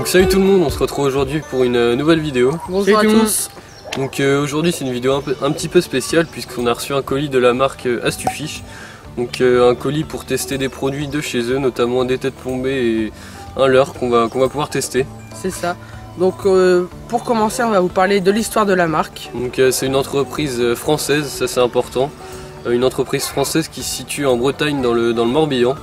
salut tout le monde, on se retrouve aujourd'hui pour une nouvelle vidéo. Bonjour à tous. Donc aujourd'hui c'est une vidéo un petit peu spéciale puisqu'on a reçu un colis de la marque Astufish. Donc un colis pour tester des produits de chez eux, notamment des têtes plombées et un leurre qu'on va pouvoir tester. C'est ça. Donc pour commencer on va vous parler de l'histoire de la marque. Donc c'est une entreprise française, ça c'est important. Une entreprise française qui se situe en Bretagne dans le Morbihan.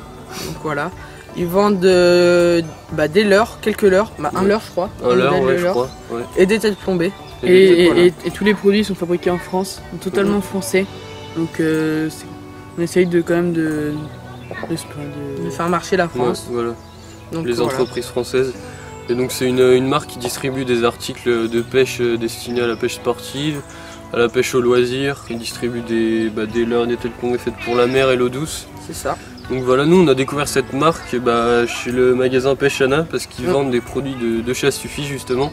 Donc voilà. Ils vendent des leurres, quelques leurres, un leurre je crois. Un leurre, ouais, je crois. Ouais. Et des têtes plombées. Et tous les produits sont fabriqués en France, totalement français. Donc on essaye de faire marcher la France. Ouais, voilà. Donc, les entreprises françaises. Et donc c'est une marque qui distribue des articles de pêche destinés à la pêche sportive, à la pêche au loisir. Ils distribuent des leurres et des têtes plombées faites pour la mer et l'eau douce. C'est ça. Donc voilà, nous on a découvert cette marque chez le magasin Pêchana parce qu'ils vendent des produits de chez Astufish justement.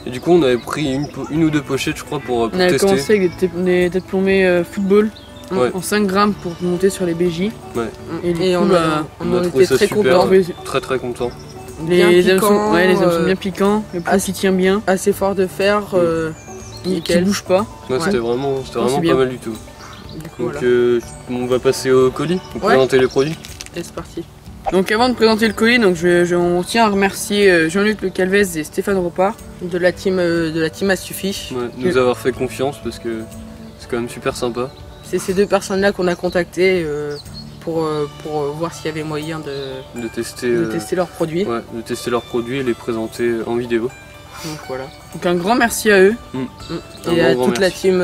Et du coup on avait pris une ou deux pochettes je crois pour tester. On a commencé avec des têtes plombées football en 5 grammes pour monter sur les BJ. Ouais. Et on a trouvé ça très super, contents. très content. Les hameçons sont bien piquants, le plomb qui tient bien. Assez fort de fer, qui bouge pas. Ouais, c'était vraiment pas mal du tout. Donc voilà. on va passer au colis pour présenter les produits. Et c'est parti. Donc avant de présenter le colis, on tient à remercier Jean-Luc Le Calvez et Stéphane Ropard de la team Astufish. Ouais, nous avoir fait confiance parce que c'est quand même super sympa. C'est ces deux personnes là qu'on a contactées pour voir s'il y avait moyen de tester leurs produits. Ouais, de tester leurs produits et les présenter en vidéo. Donc voilà. Donc un grand merci à eux. Et à toute la team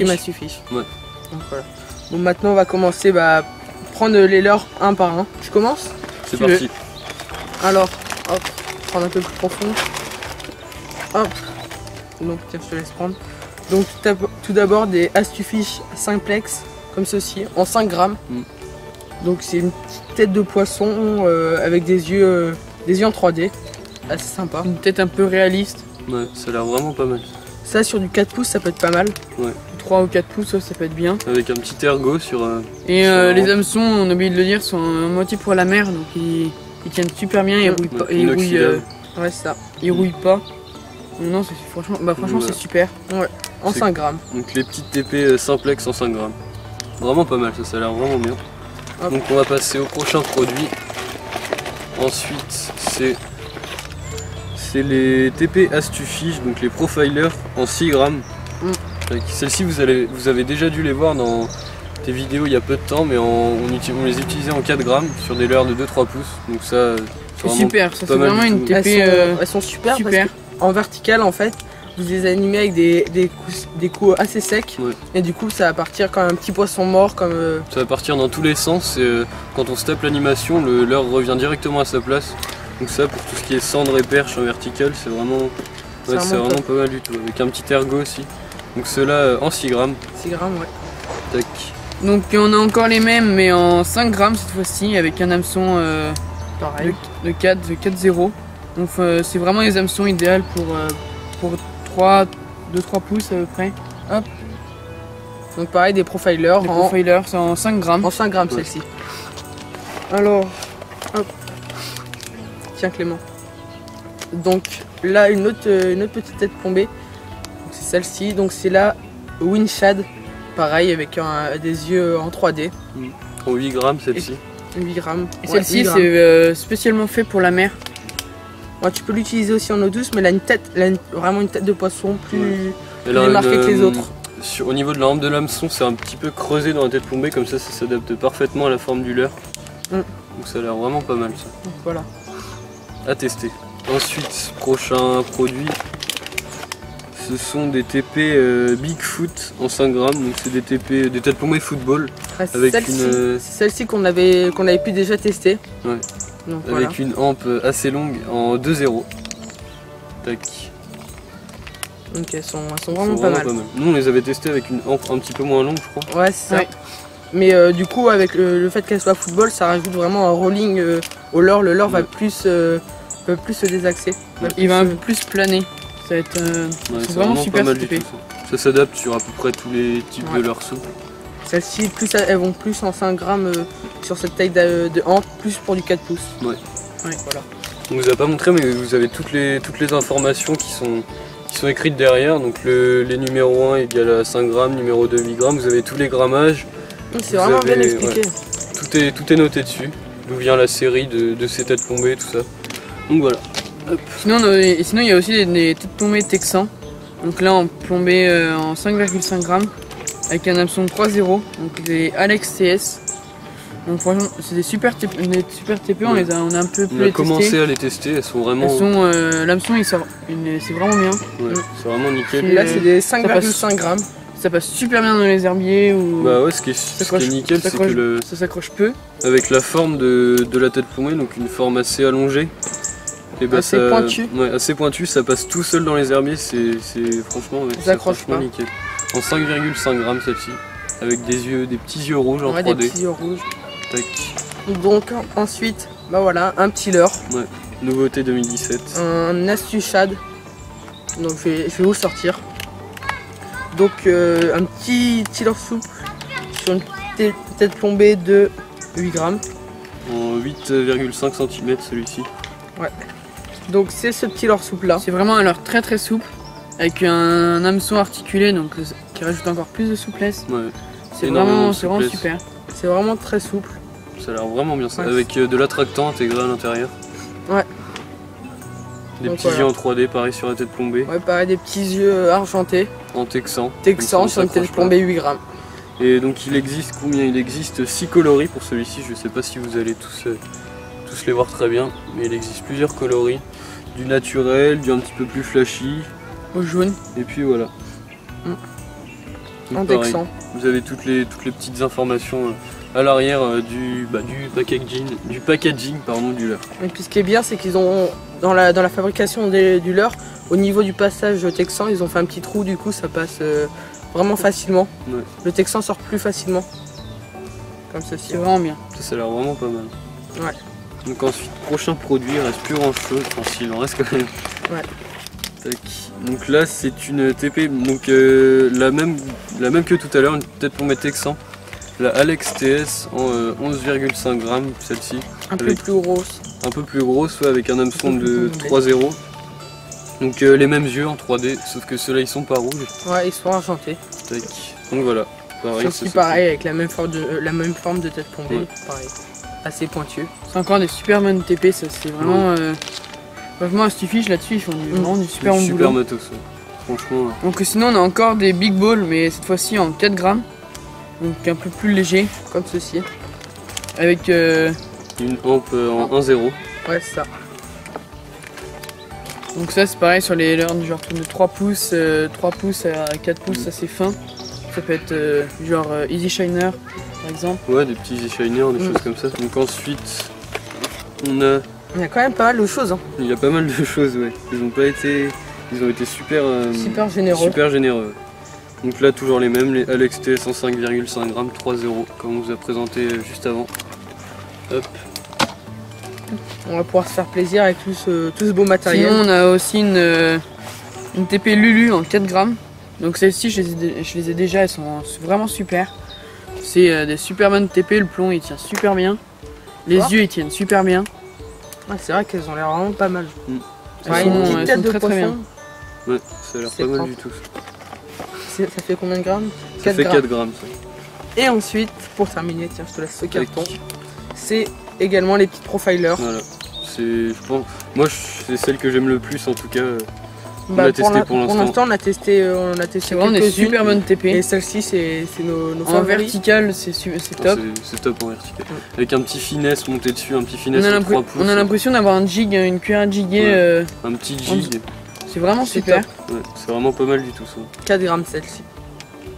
Astufish. Ouais. Donc voilà. Bon maintenant on va commencer prendre les leurres un par un. Je commence? C'est parti. Alors, hop, prendre un peu plus profond. Hop. Donc tiens, je te laisse prendre. Donc tout d'abord des Astufish simplex comme ceci en 5 grammes. Donc c'est une petite tête de poisson avec des yeux en 3D. Assez sympa. Une tête un peu réaliste. Ouais, ça a l'air vraiment pas mal. Ça sur du 4 pouces ça peut être pas mal. Ouais. 3 ou 4 pouces ça peut être bien. Avec un petit ergot sur... Et les hameçons, on a oublié de le dire, sont à moitié pour la mer, donc ils tiennent super bien, ils rouillent pas. Ouais, c'est ça. Ils rouillent pas. Non, franchement c'est super. Ouais, en 5 grammes. Donc les petites TP simplex en 5 grammes. Vraiment pas mal, ça a l'air vraiment bien. Hop. Donc on va passer au prochain produit. Ensuite c'est les TP Astufish, donc les profilers en 6 grammes. Celles-ci vous avez déjà dû les voir dans des vidéos il y a peu de temps, mais on les utilisait en 4 grammes sur des leurres de 2-3 pouces. Donc ça c'est super, ça c'est vraiment une TP. Elles sont super. Parce en vertical en fait, vous les animez avec des coups assez secs. Et du coup ça va partir comme un petit poisson mort. Ça va partir dans tous les sens et quand on se tape l'animation, le leurre revient directement à sa place. Donc ça pour tout ce qui est cendre et perche en vertical, c'est vraiment pas mal du tout. Avec un petit ergot aussi. Donc ceux-là en 6 grammes. 6 grammes, ouais. Tac. Donc on a encore les mêmes mais en 5 grammes cette fois-ci avec un hameçon de 4,0. Donc c'est vraiment les hameçons idéaux pour 2-3 pouces à peu près. Hop. Donc pareil des profilers. Les profilers c'est en 5 grammes. En 5 grammes celle-ci. Alors, hop. Tiens Clément. Donc là une autre petite tête plombée. C'est celle-ci, donc c'est la Winshad, pareil avec des yeux en 3D. En 8 grammes celle-ci. 8 grammes. Et celle-ci c'est spécialement fait pour la mer. Ouais, tu peux l'utiliser aussi en eau douce, mais elle a vraiment une tête de poisson plus marquée que les autres. Au niveau de la rampe de l'hameçon, c'est un petit peu creusé dans la tête plombée, comme ça s'adapte parfaitement à la forme du leurre. Donc ça a l'air vraiment pas mal ça. Donc voilà. À tester. Ensuite, prochain produit. Ce sont des TP Bigfoot en 5 grammes, donc c'est des TP, des têtes plombées football. C'est celle-ci qu'on avait pu déjà tester. Ouais. Donc, avec une hampe assez longue en 2,0. Tac. Donc elles sont vraiment pas mal. Nous on les avait testés avec une hampe un petit peu moins longue je crois. Ouais c'est ça. Mais du coup avec le fait qu'elle soit football ça rajoute vraiment un rolling au leurre. Le leurre va plus se désaxer. Il va un peu plus planer. Ça va être c'est vraiment super pas mal du tout, ça s'adapte sur à peu près tous les types de leurres souples. Celles-ci, elles vont plus en 5 grammes sur cette taille de hampe, plus pour du 4 pouces. Ouais. Voilà. On vous a pas montré, mais vous avez toutes les informations qui sont écrites derrière. Donc les numéros 1 égale à 5 grammes, numéro 2 8 grammes, vous avez tous les grammages. C'est vraiment bien expliqué. Ouais, tout est noté dessus, d'où vient la série de ces têtes plombées, tout ça. Donc voilà. Hop. Sinon il y a aussi des têtes plombées Texan. Donc là en plombé en 5,5 grammes avec un hameçon 3,0. Donc les Alex TS. Donc franchement c'est des super TP, on a un peu plus on a commencé à les tester, elles sont vraiment... l'hameçon c'est vraiment bien. Ouais, c'est vraiment nickel. Là c'est des 5,5 grammes. Ça passe super bien dans les herbiers ou... Bah ouais, ce qui est nickel, c'est que ça s'accroche peu. avec la forme de la tête plombée, donc une forme assez allongée, et bah assez pointue. Ouais, assez pointue, ça passe tout seul dans les herbiers, c'est franchement, ouais, ça accroche pas. Nickel. En 5,5 grammes celle-ci, avec des petits yeux rouges en 3D. Des petits yeux rouges. Tac. Donc ensuite, bah voilà, un petit leurre. Ouais, nouveauté 2017. Un astuchade. Donc je vais vous le sortir. Donc un petit leurre souple sur une tête plombée de 8 grammes. En 8,5 cm celui-ci. Ouais. Donc c'est ce petit leurre souple là. C'est vraiment un leurre très très souple. Avec un hameçon articulé donc qui rajoute encore plus de souplesse. Ouais. C'est vraiment super. C'est vraiment très souple. Ça a l'air vraiment bien ça. Ouais. Avec de l'attractant intégré à l'intérieur. Ouais. Des petits yeux en 3D, pareil sur la tête plombée. Ouais, pareil, des petits yeux argentés. En texan. Texan sur une tête plombée 8 grammes. Et donc il existe combien? Il existe 6 coloris pour celui-ci. Je sais pas si vous allez tous les voir très bien. Mais il existe plusieurs coloris. Du naturel, du un petit peu plus flashy. Au jaune. Et puis voilà. En texan. Vous avez toutes les petites informations à l'arrière du packaging du leurre. Et puis ce qui est bien, c'est qu'ils ont dans la fabrication du leurre, au niveau du passage texan, ils ont fait un petit trou, du coup ça passe vraiment facilement. Ouais. Le texan sort plus facilement. Comme ceci. C'est vraiment bien. Ça a l'air vraiment pas mal. Ouais. Donc ensuite, prochain produit, il reste plus grand chose, enfin s'il en reste quand même. Ouais. Tac. Donc là c'est une TP, donc la même que tout à l'heure, une tête plombée texan. La Alex TS en 11,5 grammes, celle-ci. Un peu plus grosse. Un peu plus grosse, ouais, avec un hameçon de 3,0. Donc les mêmes yeux en 3D, sauf que ceux-là ils sont pas rouges. Ouais, ils sont argentés. Tac. Donc voilà. Pareil, c'est aussi pareil avec la même forme de tête plombée. Ouais. Pareil. Assez pointueux. C'est encore des super bonnes TP, ça c'est vraiment... Franchement, Astufiche là-dessus, ils font vraiment du super bon boulot. Super matos, ouais. Franchement. Donc sinon, on a encore des Big Balls, mais cette fois-ci en 4 grammes. Donc un peu plus léger, comme ceci. Avec une hampe en 1,0. Ouais, c'est ça. Donc ça, c'est pareil sur les leurres du genre de 3 pouces, 3 pouces à 4 pouces, assez fin. Ça peut être genre Easy Shiner, par exemple. Ouais, des petits Easy Shiner, des choses comme ça. Donc ensuite, on a... Il y a quand même pas mal de choses. Hein. Il y a pas mal de choses, ouais. Ils ont été super généreux. Super généreux. Donc là, toujours les mêmes, les Alex TS en 5,5 grammes, 3,0, comme on vous a présenté juste avant. Hop. On va pouvoir se faire plaisir avec tout ce beau matériel. Sinon, on a aussi une TP Lulu en 4 grammes. Donc celles-ci, je les ai déjà, elles sont vraiment super. C'est des super bonnes TP, le plomb il tient super bien. Les yeux ils tiennent super bien. Ah, c'est vrai qu'elles ont l'air vraiment pas mal. Elles sont très très bien. Ouais, ça a l'air pas mal du tout. Ça fait combien de grammes? Ça fait 4 grammes ça. Et ensuite, pour terminer, tiens, je te laisse ce carton. C'est également les petits profilers. Voilà. Je pense, moi c'est celle que j'aime le plus en tout cas. On l'a testé pour l'instant. Pour l'instant, on a testé vraiment des super bonnes TP. Et celle-ci, c'est nos en favoris. Vertical, c'est top. C'est top en vertical. Avec un petit finesse monté dessus, un petit finesse de 3 pouces. On a l'impression d'avoir un jig, une cuillère à jiguer. Un petit jig. C'est vraiment super. Ouais, c'est vraiment pas mal du tout ça. 4 grammes celle-ci.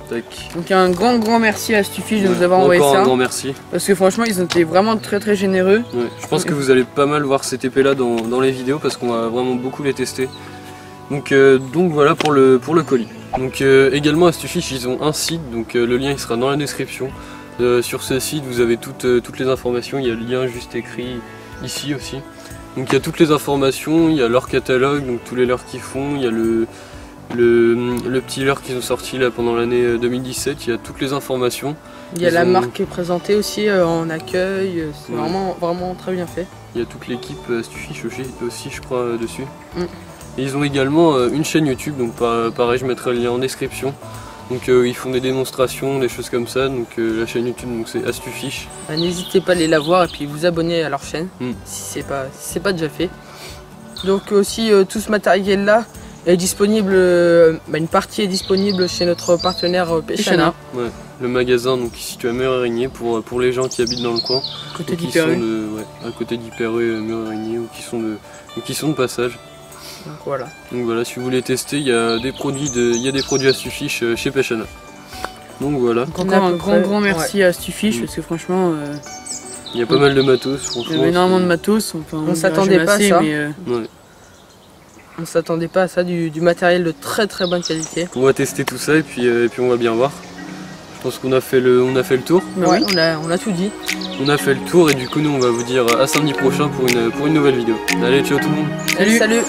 Tac. Donc un grand merci à Astufiche de nous avoir envoyé ça. Encore un grand merci. Parce que franchement ils ont été vraiment très généreux. Ouais, je pense que vous allez pas mal voir ces TP là dans les vidéos parce qu'on va vraiment beaucoup les tester. Donc voilà pour le colis. Donc également Astufiche ils ont un site, donc le lien il sera dans la description. Sur ce site vous avez toutes les informations, il y a le lien juste écrit ici aussi. Donc il y a toutes les informations, il y a leur catalogue, donc tous les leurres qu'ils font, il y a le petit leurre qu'ils ont sorti là pendant l'année 2017, il y a toutes les informations. Il y a la marque qui est présentée aussi en accueil, c'est vraiment très bien fait. Il y a toute l'équipe Astufish aussi je crois dessus. Et ils ont également une chaîne YouTube, donc pareil je mettrai le lien en description. Donc ils font des démonstrations, des choses comme ça, donc la chaîne YouTube c'est Astufish. N'hésitez pas à aller la voir et puis vous abonner à leur chaîne si c'est pas déjà fait. Donc aussi tout ce matériel là est disponible, une partie est disponible chez notre partenaire Pechana. Ouais, le magasin donc qui est situé à Mur-Érigné pour les gens qui habitent dans le coin. Côté d'Hyper U. À côté d'Hyper U, Mur-Érigné ou qui sont de passage. Donc voilà, si vous voulez tester, il y a des produits Astufish chez Pechana. Donc voilà. Donc encore un grand merci à Astufish parce que franchement il y a pas mal de matos, franchement. Il y a énormément de matos, on s'attendait pas à ça. On s'attendait pas à ça, du matériel de très bonne qualité. On va tester tout ça et puis on va bien voir. Je pense qu'on a fait le tour. Ouais, on a tout dit. On a fait le tour et du coup nous on va vous dire à samedi prochain pour une nouvelle vidéo. Allez, ciao tout le monde. Salut.